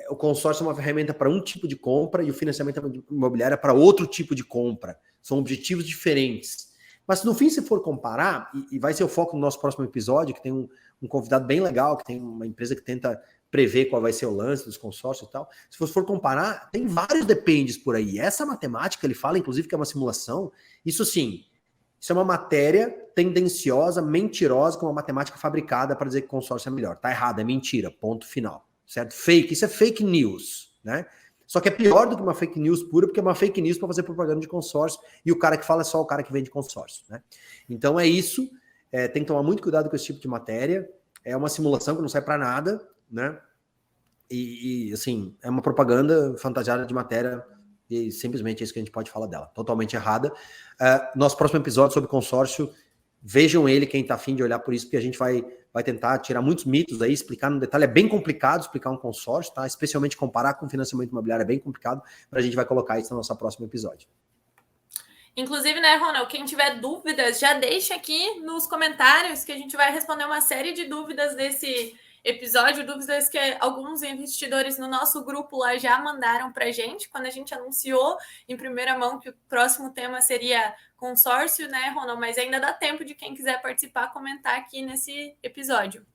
o consórcio é uma ferramenta para um tipo de compra e o financiamento imobiliário é para outro tipo de compra. São objetivos diferentes. Mas no fim, se for comparar, e vai ser o foco do nosso próximo episódio, que tem um convidado bem legal, que tem uma empresa que tenta prever qual vai ser o lance dos consórcios e tal. Se você for comparar, tem vários dependes por aí. Essa matemática, ele fala, inclusive, que é uma simulação. Isso sim, isso é uma matéria tendenciosa, mentirosa, com uma matemática fabricada para dizer que o consórcio é melhor. Tá errado, é mentira, ponto final. Certo? Fake, isso é fake news, né? Só que é pior do que uma fake news pura, porque é uma fake news para fazer propaganda de consórcio, e o cara que fala é só o cara que vende consórcio, né? Então é isso, tem que tomar muito cuidado com esse tipo de matéria, é uma simulação que não serve para nada, né? E assim, é uma propaganda fantasiada de matéria, e simplesmente é isso que a gente pode falar dela, totalmente errada. Nosso próximo episódio sobre consórcio, vejam ele, quem está afim de olhar por isso, porque a gente vai tentar tirar muitos mitos aí, explicar no detalhe. É bem complicado explicar um consórcio, tá? Especialmente comparar com financiamento imobiliário é bem complicado, mas a gente vai colocar isso no nosso próximo episódio. Inclusive, né, Ronald, quem tiver dúvidas, já deixa aqui nos comentários que a gente vai responder uma série de dúvidas desse episódio, dúvidas que alguns investidores no nosso grupo lá já mandaram para a gente, quando a gente anunciou em primeira mão que o próximo tema seria consórcio, né, Ronald? Mas ainda dá tempo de quem quiser participar, comentar aqui nesse episódio.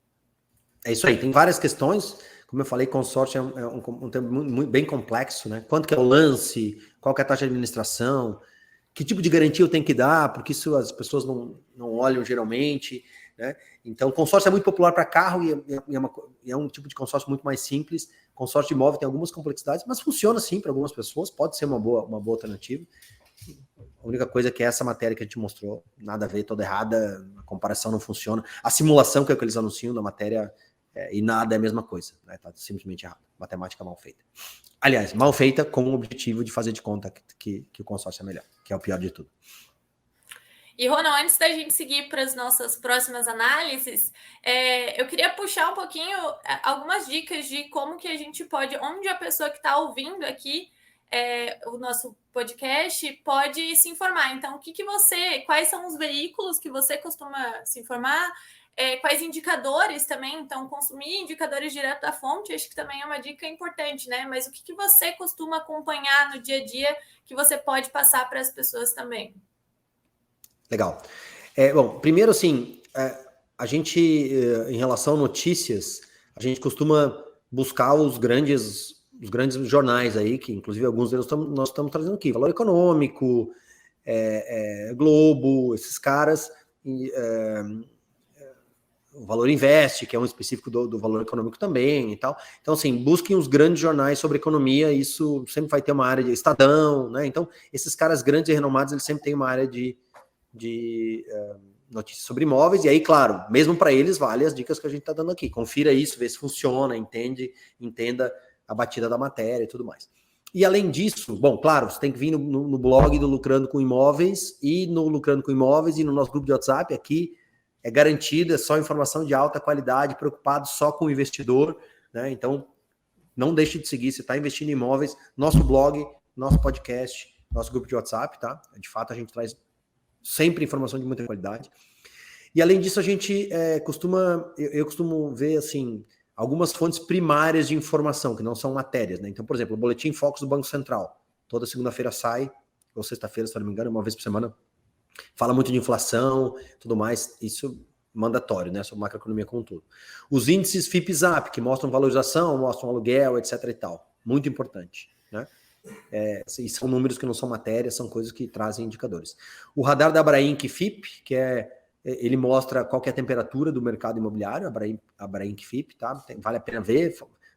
É isso aí, tem várias questões. Como eu falei, consórcio é um tema muito, bem complexo, né? Quanto que é o lance, qual que é a taxa de administração, que tipo de garantia eu tenho que dar, porque isso as pessoas não olham geralmente. né? Então, consórcio é muito popular para carro e é um tipo de consórcio muito mais simples. Consórcio de imóvel tem algumas complexidades, mas funciona sim para algumas pessoas, pode ser uma boa alternativa. A única coisa é que essa matéria que a gente mostrou, nada a ver, toda errada, a comparação não funciona. A simulação que é o que eles anunciam da matéria e nada é a mesma coisa, né? Tá simplesmente errado. Matemática mal feita. Aliás, mal feita com o objetivo de fazer de conta que o consórcio é melhor, que é o pior de tudo. E, Ronald, antes da gente seguir para as nossas próximas análises, eu queria puxar um pouquinho algumas dicas de como que a gente pode, onde a pessoa que está ouvindo aqui o nosso podcast pode se informar. Então, quais são os veículos que você costuma se informar? Quais indicadores também? Então, consumir indicadores direto da fonte, acho que também é uma dica importante, né? Mas o que você costuma acompanhar no dia a dia que você pode passar para as pessoas também? Legal. Bom, primeiro, assim, a gente, em relação a notícias, a gente costuma buscar os grandes jornais aí, que inclusive alguns deles nós estamos trazendo aqui. Valor Econômico, Globo, esses caras, o Valor Invest, que é um específico do Valor Econômico também e tal. Então, assim, busquem os grandes jornais sobre economia, isso sempre vai ter uma área de Estadão, né? Então, esses caras grandes e renomados, eles sempre têm uma área de notícias sobre imóveis, e aí, claro, mesmo para eles, vale as dicas que a gente está dando aqui. Confira isso, vê se funciona, entenda a batida da matéria e tudo mais. E além disso, bom, claro, você tem que vir no blog do Lucrando com Imóveis e no Lucrando com Imóveis e no nosso grupo de WhatsApp, aqui é garantido, é só informação de alta qualidade, preocupado só com o investidor, né? Então, não deixe de seguir, você está investindo em imóveis, nosso blog, nosso podcast, nosso grupo de WhatsApp, tá? De fato, a gente traz sempre informação de muita qualidade. E além disso, a gente eu costumo ver, assim, algumas fontes primárias de informação, que não são matérias, né? Então, por exemplo, o Boletim Focus do Banco Central. Toda segunda-feira sai, ou sexta-feira, se não me engano, uma vez por semana. Fala muito de inflação, tudo mais. Isso mandatório, né? Sobre macroeconomia como um todo. Os índices FIPE-ZAP, que mostram valorização, mostram aluguel, etc e tal. Muito importante, né? E são números que não são matérias, são coisas que trazem indicadores. O radar da Abrainc FIP, que ele mostra qual que é a temperatura do mercado imobiliário, Abrainc FIP, tá? Vale a pena ver,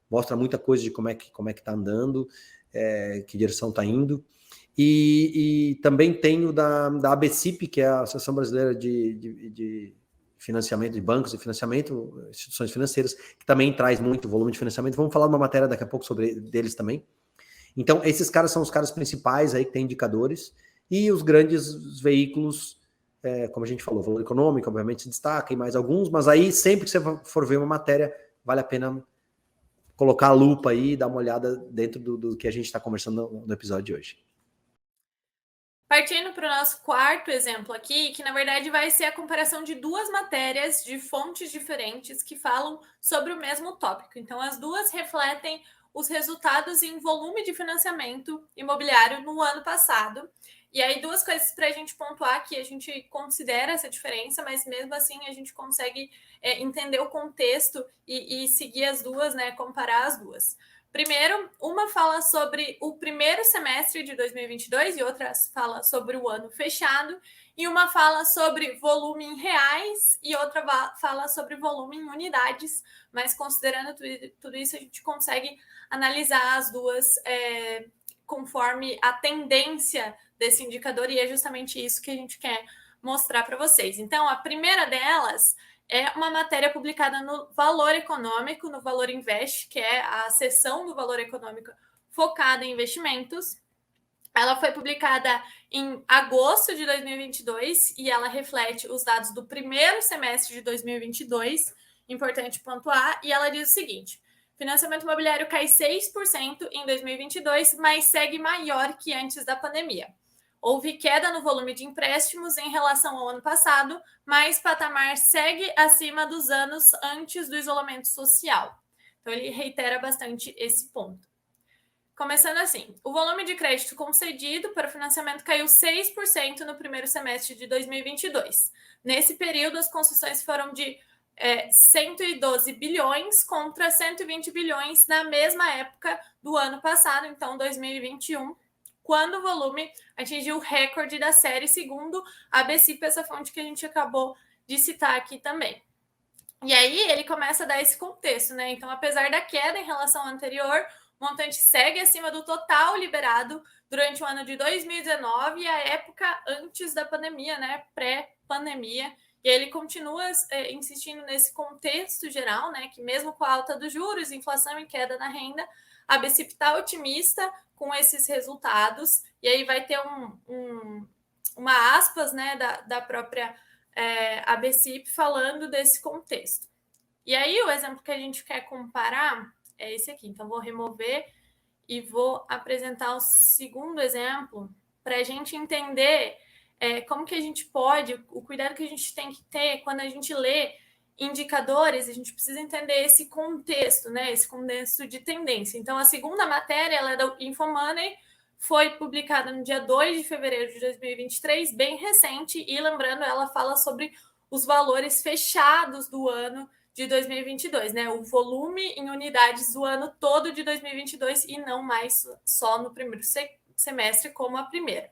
mostra muita coisa de como é que tá andando, que direção está indo. E também tem o da ABCIP, que é a Associação Brasileira de Financiamento de Bancos e Financiamento, instituições financeiras, que também traz muito volume de financiamento. Vamos falar uma matéria daqui a pouco sobre deles também. Então, esses caras são os caras principais aí que tem indicadores, e os grandes veículos, como a gente falou, Valor Econômico, obviamente, se destaca, e mais alguns, mas aí, sempre que você for ver uma matéria, vale a pena colocar a lupa aí e dar uma olhada dentro do que a gente está conversando no episódio de hoje. Partindo para o nosso quarto exemplo aqui, que na verdade vai ser a comparação de duas matérias de fontes diferentes que falam sobre o mesmo tópico. Então, as duas refletem os resultados em volume de financiamento imobiliário no ano passado. E aí, duas coisas para a gente pontuar que a gente considera essa diferença, mas mesmo assim a gente consegue entender o contexto e seguir as duas, né? Comparar as duas. Primeiro, uma fala sobre o primeiro semestre de 2022 e outra fala sobre o ano fechado, e uma fala sobre volume em reais e outra fala sobre volume em unidades, mas considerando tudo isso, a gente consegue analisar as duas conforme a tendência desse indicador, e é justamente isso que a gente quer mostrar para vocês. Então, a primeira delas é uma matéria publicada no Valor Econômico, no Valor Invest, que é a seção do Valor Econômico focada em investimentos. Ela foi publicada em agosto de 2022 e ela reflete os dados do primeiro semestre de 2022, importante pontuar, e ela diz o seguinte: financiamento imobiliário cai 6% em 2022, mas segue maior que antes da pandemia. Houve queda no volume de empréstimos em relação ao ano passado, mas o patamar segue acima dos anos antes do isolamento social. Então, ele reitera bastante esse ponto. Começando assim, o volume de crédito concedido para o financiamento caiu 6% no primeiro semestre de 2022. Nesse período, as concessões foram de 112 bilhões contra 120 bilhões na mesma época do ano passado, então 2021, quando o volume atingiu o recorde da série, segundo a ABCIP, essa fonte que a gente acabou de citar aqui também. E aí ele começa a dar esse contexto, né? Então, apesar da queda em relação ao anterior, o montante segue acima do total liberado durante o ano de 2019 e a época antes da pandemia, né? Pré-pandemia. E ele continua insistindo nesse contexto geral, né? Que mesmo com a alta dos juros, inflação e queda na renda, a BCIP está otimista com esses resultados. E aí vai ter uma aspas, né? Da própria a BCIP falando desse contexto. E aí o exemplo que a gente quer comparar é esse aqui. Então, vou remover e vou apresentar o segundo exemplo para a gente entender como que a gente pode, o cuidado que a gente tem que ter quando a gente lê indicadores, a gente precisa entender esse contexto, né? Esse contexto de tendência. Então, a segunda matéria, ela é da InfoMoney, foi publicada no dia 2 de fevereiro de 2023, bem recente, e lembrando, ela fala sobre os valores fechados do ano de 2022, né? O volume em unidades do ano todo de 2022 e não mais só no primeiro semestre como a primeira.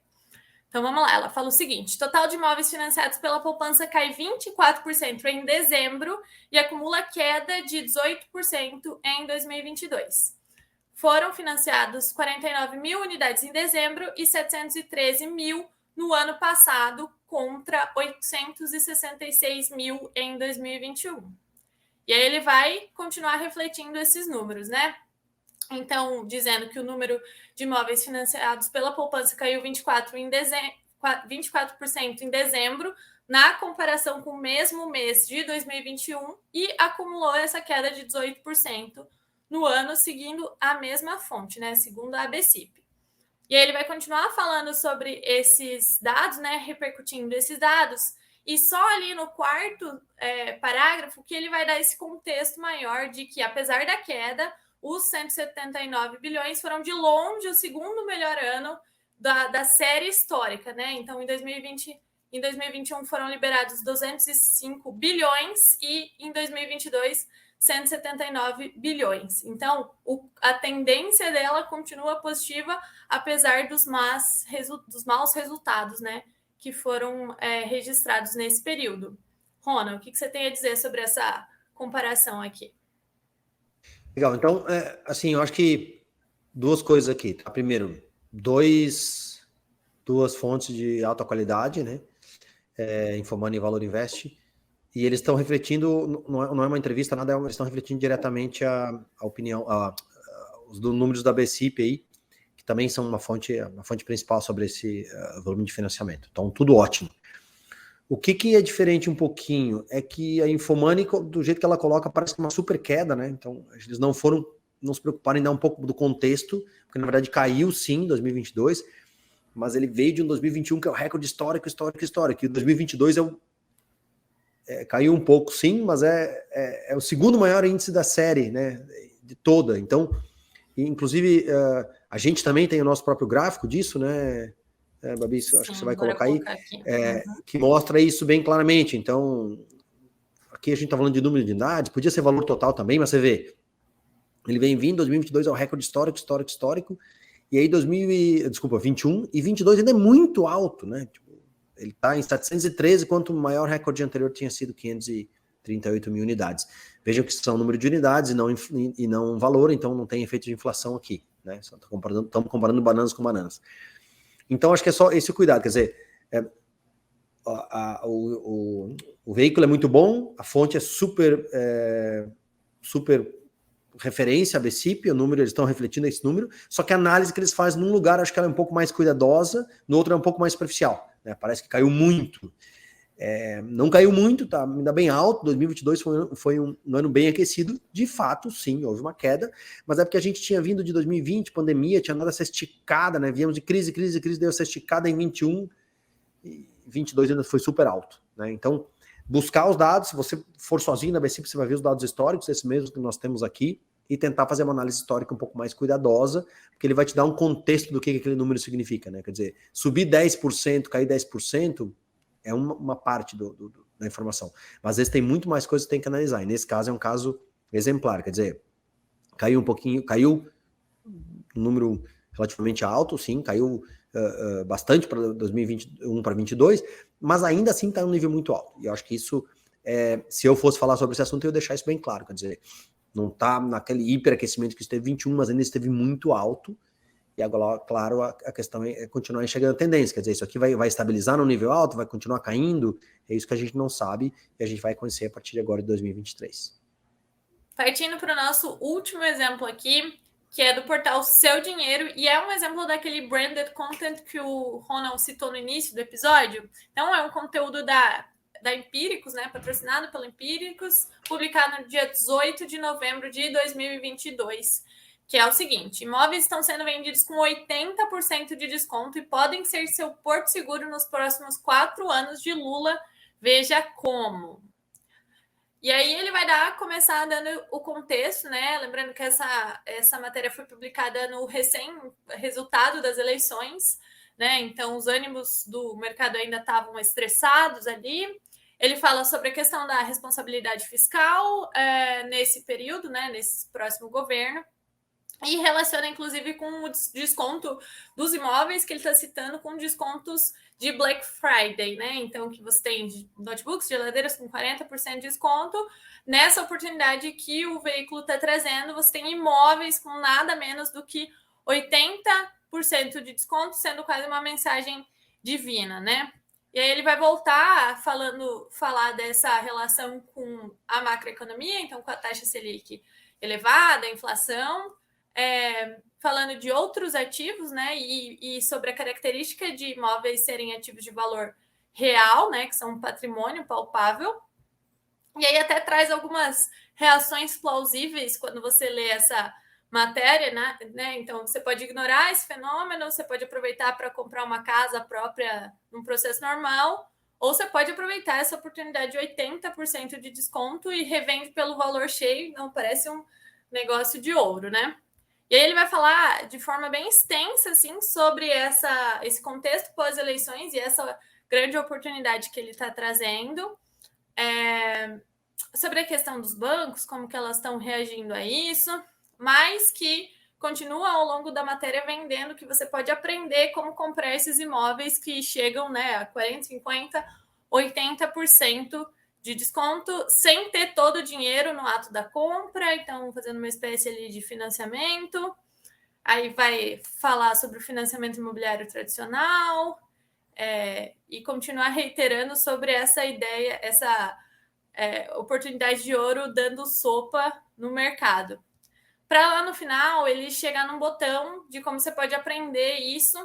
Então vamos lá, ela fala o seguinte: total de imóveis financiados pela poupança cai 24% em dezembro e acumula queda de 18% em 2022. Foram financiados 49 mil unidades em dezembro e 713 mil no ano passado, contra 866 mil em 2021. E aí ele vai continuar refletindo esses números, né? Então, dizendo que o número de imóveis financiados pela poupança caiu 24% em dezembro, na comparação com o mesmo mês de 2021, e acumulou essa queda de 18% no ano, seguindo a mesma fonte, né? Segundo a BCIP. E aí ele vai continuar falando sobre esses dados, né? Repercutindo esses dados. E só ali no quarto parágrafo que ele vai dar esse contexto maior de que, apesar da queda, os 179 bilhões foram de longe o segundo melhor ano da série histórica, né? Então, em 2021 foram liberados 205 bilhões e em 2022 179 bilhões. Então, a tendência dela continua positiva, apesar dos maus resultados, né, que foram registrados nesse período. Rona, o que você tem a dizer sobre essa comparação aqui? Legal, então, assim, eu acho que duas coisas aqui. Tá? Primeiro, duas fontes de alta qualidade, né? InfoMoney e Valor Invest. E eles estão refletindo, não é uma entrevista, nada, eles estão refletindo diretamente a opinião, os números da BCIP aí, que também são uma fonte principal sobre esse volume de financiamento. Então, tudo ótimo. O que é diferente um pouquinho é que a InfoMoney, do jeito que ela coloca, parece uma super queda, né? Então, eles não se preocuparam em dar um pouco do contexto, porque na verdade caiu sim em 2022, mas ele veio de um 2021 que é o recorde histórico, e o 2022 caiu um pouco sim, mas é o segundo maior índice da série, né? De toda. Então, inclusive, a gente também tem o nosso próprio gráfico disso, né? Babi, acho que você vai colocar aí, que mostra isso bem claramente. Então, aqui a gente está falando de número de unidades, podia ser valor total também, mas você vê, ele vem vindo, 2022 é o recorde histórico, e aí 21 e 22 ainda é muito alto, né? Tipo, ele está em 713, enquanto o maior recorde anterior tinha sido 538 mil unidades. Vejam que são número de unidades e não valor, então não tem efeito de inflação aqui, né? Estamos comparando bananas com bananas. Então, acho que é só esse cuidado, quer dizer, o veículo é muito bom, a fonte é super referência, a BCIP, o número, eles estão refletindo esse número, só que a análise que eles fazem num lugar, acho que ela é um pouco mais cuidadosa, no outro é um pouco mais superficial, né? Parece que caiu muito. Não caiu muito, tá ainda bem alto, 2022 foi um ano bem aquecido, de fato, sim, houve uma queda, mas é porque a gente tinha vindo de 2020, pandemia, tinha dado essa esticada, né, viemos de crise, deu essa esticada em 21, e 22 ainda foi super alto, né, então, buscar os dados, se você for sozinho na BCIP, você vai ver os dados históricos, esses mesmos que nós temos aqui, e tentar fazer uma análise histórica um pouco mais cuidadosa, porque ele vai te dar um contexto do que aquele número significa, né, quer dizer, subir 10%, cair 10%, é uma parte da informação. Mas às vezes tem muito mais coisas que tem que analisar. E nesse caso é um caso exemplar. Quer dizer, caiu um pouquinho, caiu um número relativamente alto, sim, caiu bastante para 2021 para 2022, mas ainda assim está em um nível muito alto. E eu acho que isso, se eu fosse falar sobre esse assunto, eu ia deixar isso bem claro, quer dizer, não está naquele hiperaquecimento que esteve 21, mas ainda esteve muito alto. E agora, claro, a questão é continuar enxergando a tendência, quer dizer, isso aqui vai estabilizar no nível alto, vai continuar caindo, é isso que a gente não sabe e a gente vai conhecer a partir de agora de 2023. Partindo para o nosso último exemplo aqui, que é do portal Seu Dinheiro, e é um exemplo daquele branded content que o Ronald citou no início do episódio. Então, é um conteúdo da Empíricos, né, patrocinado pela Empíricos, publicado no dia 18 de novembro de 2022, que é o seguinte: imóveis estão sendo vendidos com 80% de desconto e podem ser seu porto seguro nos próximos 4 anos de Lula. Veja como. E aí ele vai começar dando o contexto, né? Lembrando que essa matéria foi publicada no recém-resultado das eleições, né? Então os ânimos do mercado ainda estavam estressados ali. Ele fala sobre a questão da responsabilidade fiscal nesse período, né? Nesse próximo governo. E relaciona, inclusive, com o desconto dos imóveis que ele está citando, com descontos de Black Friday, né? Então, que você tem notebooks, geladeiras com 40% de desconto. Nessa oportunidade que o veículo está trazendo, você tem imóveis com nada menos do que 80% de desconto, sendo quase uma mensagem divina, né? E aí ele vai voltar falar dessa relação com a macroeconomia, então com a taxa Selic elevada, a inflação, falando de outros ativos, né, e sobre a característica de imóveis serem ativos de valor real, né, que são um patrimônio palpável. E aí até traz algumas reações plausíveis quando você lê essa matéria, né? Então você pode ignorar esse fenômeno, você pode aproveitar para comprar uma casa própria num processo normal, ou você pode aproveitar essa oportunidade de 80% de desconto e revende pelo valor cheio, não parece um negócio de ouro, né? E aí ele vai falar de forma bem extensa, assim, sobre esse contexto pós-eleições e essa grande oportunidade que ele está trazendo, sobre a questão dos bancos, como que elas estão reagindo a isso, mas que continua ao longo da matéria vendendo que você pode aprender como comprar esses imóveis que chegam, né, a 40%, 50%, 80% de desconto, sem ter todo o dinheiro no ato da compra, então fazendo uma espécie ali de financiamento. Aí vai falar sobre o financiamento imobiliário tradicional, e continuar reiterando sobre essa ideia, essa oportunidade de ouro dando sopa no mercado. Para lá no final ele chegar num botão de como você pode aprender isso,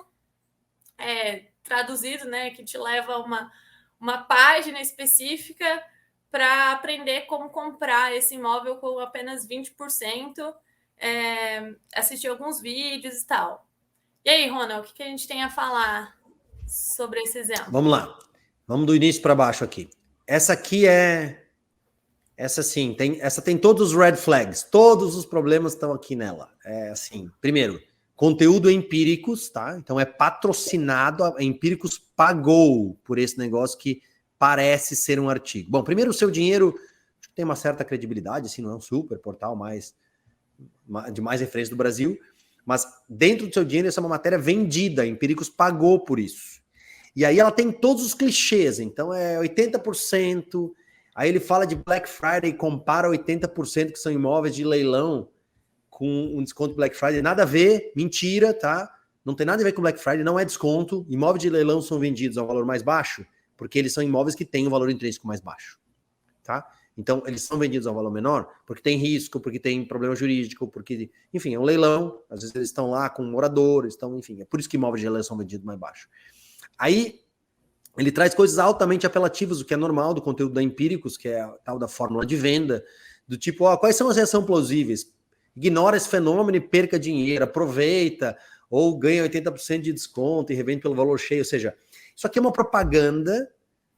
traduzido, né, que te leva a uma página específica para aprender como comprar esse imóvel com apenas 20%, assistir alguns vídeos e tal. E aí, Ronald, o que a gente tem a falar sobre esse exemplo? Vamos lá. Vamos do início para baixo aqui. Essa aqui essa sim, essa tem todos os red flags, todos os problemas estão aqui nela. Assim, primeiro, conteúdo Empíricos, tá? Então é patrocinado, a Empíricos pagou por esse negócio que parece ser um artigo. Bom, primeiro, o Seu Dinheiro tem uma certa credibilidade, assim, não é um super portal de mais referência do Brasil, mas dentro do Seu Dinheiro essa é uma matéria vendida, a Empíricos pagou por isso. E aí ela tem todos os clichês, então é 80%, aí ele fala de Black Friday, compara 80% que são imóveis de leilão com um desconto Black Friday, nada a ver, mentira, tá? Não tem nada a ver com Black Friday, não é desconto, imóveis de leilão são vendidos ao valor mais baixo, porque eles são imóveis que têm um valor intrínseco mais baixo, tá? Então, eles são vendidos ao valor menor porque tem risco, porque tem problema jurídico, porque, enfim, é um leilão, às vezes eles estão lá com moradores, então, enfim, é por isso que imóveis de leilão são vendidos mais baixo. Aí, ele traz coisas altamente apelativas, o que é normal do conteúdo da Empíricos, que é a tal da fórmula de venda, do tipo, quais são as reações plausíveis? Ignora esse fenômeno e perca dinheiro, aproveita, ou ganha 80% de desconto e revende pelo valor cheio, ou seja, isso aqui é uma propaganda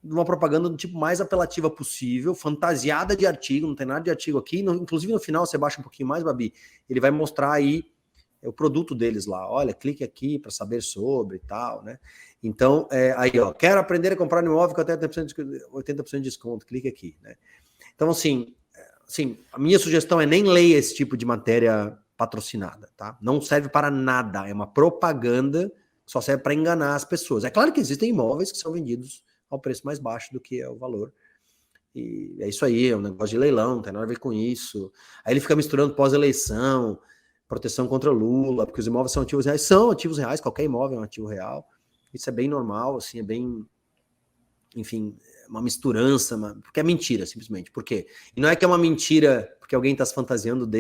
do tipo mais apelativa possível, fantasiada de artigo, não tem nada de artigo aqui, inclusive no final você baixa um pouquinho mais, Babi, ele vai mostrar aí o produto deles lá, olha, clique aqui para saber sobre e tal, né? Então, aí, ó, quero aprender a comprar um imóvel com até 80% de desconto, clique aqui, né? Então, assim, a minha sugestão é nem leia esse tipo de matéria patrocinada, tá? Não serve para nada, é uma propaganda, só serve para enganar as pessoas. É claro que existem imóveis que são vendidos ao preço mais baixo do que é o valor. E é isso aí, é um negócio de leilão, não tem nada a ver com isso. Aí ele fica misturando pós-eleição, proteção contra Lula, porque os imóveis são ativos reais, qualquer imóvel é um ativo real. Isso é bem normal, assim, é bem, enfim, uma misturança, porque é mentira, simplesmente. Por quê? E não é que é uma mentira porque alguém está se fantasiando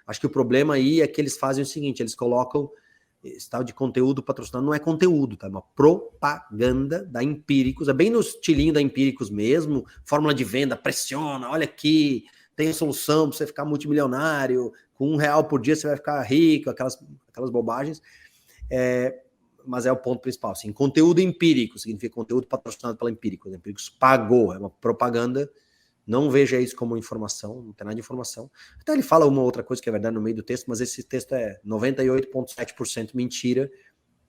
acho que o problema aí é que eles fazem o seguinte, eles colocam esse tal de conteúdo patrocinado, não é conteúdo, tá? É uma propaganda da Empíricos, é bem no estilinho da Empíricos mesmo, fórmula de venda, pressiona, olha aqui, tem a solução para você ficar multimilionário, com R$1 por dia você vai ficar rico, aquelas bobagens, mas é o ponto principal, assim, conteúdo empírico, significa conteúdo patrocinado pela Empíricos, a Empíricos pagou, é uma propaganda. Não veja isso como informação, não tem nada de informação. Até ele fala uma outra coisa que é verdade no meio do texto, mas esse texto é 98,7% mentira.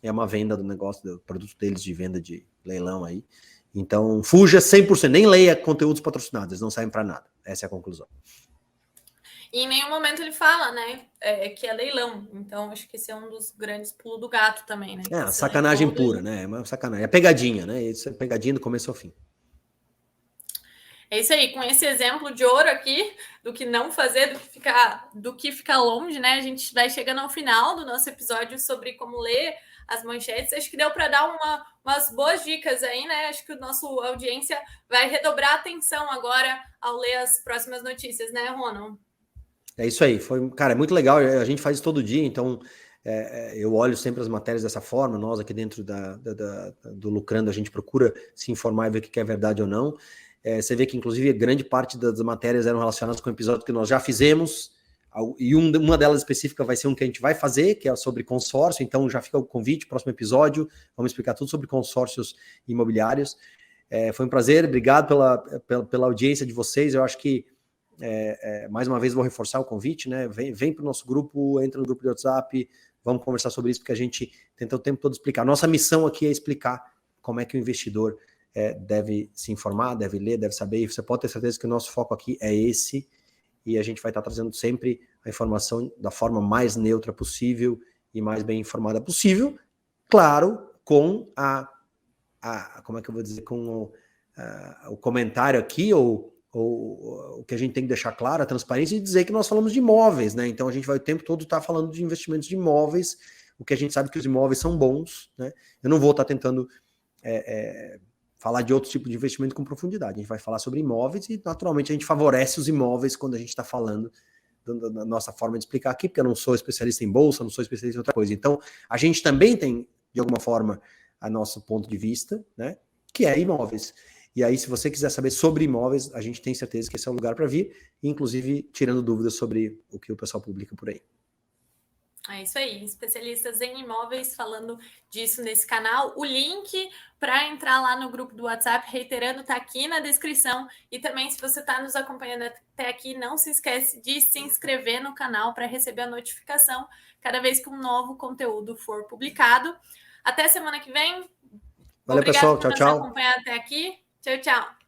É uma venda do negócio, do produto deles de venda de leilão aí. Então, fuja 100%, nem leia conteúdos patrocinados, eles não servem para nada. Essa é a conclusão. E em nenhum momento ele fala, né, que é leilão. Então, acho que esse é um dos grandes pulos do gato também, né? É, sacanagem pura, né? É uma sacanagem. É pegadinha, né? Isso é pegadinha do começo ao fim. É isso aí, com esse exemplo de ouro aqui, do que não fazer, do que ficar longe, né? A gente vai chegando ao final do nosso episódio sobre como ler as manchetes. Acho que deu para dar umas boas dicas aí, né? Acho que o nosso audiência vai redobrar a atenção agora ao ler as próximas notícias, né, Ronald? É isso aí, cara, é muito legal, a gente faz isso todo dia, então eu olho sempre as matérias dessa forma, nós aqui dentro do Lucrando, a gente procura se informar e ver o que é verdade ou não. Você vê que, inclusive, grande parte das matérias eram relacionadas com o episódio que nós já fizemos, e uma delas específica vai ser um que a gente vai fazer, que é sobre consórcio, então já fica o convite, próximo episódio, vamos explicar tudo sobre consórcios imobiliários. Foi um prazer, obrigado pela audiência de vocês, eu acho que, mais uma vez, vou reforçar o convite, né? Vem para o nosso grupo, entra no grupo de WhatsApp, vamos conversar sobre isso, porque a gente tenta o tempo todo explicar. Nossa missão aqui é explicar como é que o investidor deve se informar, deve ler, deve saber, e você pode ter certeza que o nosso foco aqui é esse, e a gente vai estar trazendo sempre a informação da forma mais neutra possível e mais bem informada possível, claro, com como é que eu vou dizer, com o comentário aqui, ou o que a gente tem que deixar claro, a transparência, e dizer que nós falamos de imóveis, né? Então a gente vai o tempo todo estar falando de investimentos de imóveis, o que a gente sabe que os imóveis são bons, né? Eu não vou estar tentando falar de outro tipo de investimento com profundidade. A gente vai falar sobre imóveis e, naturalmente, a gente favorece os imóveis quando a gente está falando da nossa forma de explicar aqui, porque eu não sou especialista em bolsa, não sou especialista em outra coisa. Então, a gente também tem, de alguma forma, a nosso ponto de vista, né, que é imóveis. E aí, se você quiser saber sobre imóveis, a gente tem certeza que esse é o lugar para vir, inclusive tirando dúvidas sobre o que o pessoal publica por aí. É isso aí, especialistas em imóveis falando disso nesse canal. O link para entrar lá no grupo do WhatsApp, reiterando, está aqui na descrição. E também, se você está nos acompanhando até aqui, não se esquece de se inscrever no canal para receber a notificação cada vez que um novo conteúdo for publicado. Até semana que vem. Valeu, pessoal. Tchau, tchau. Por nos acompanhar até aqui. Tchau, tchau.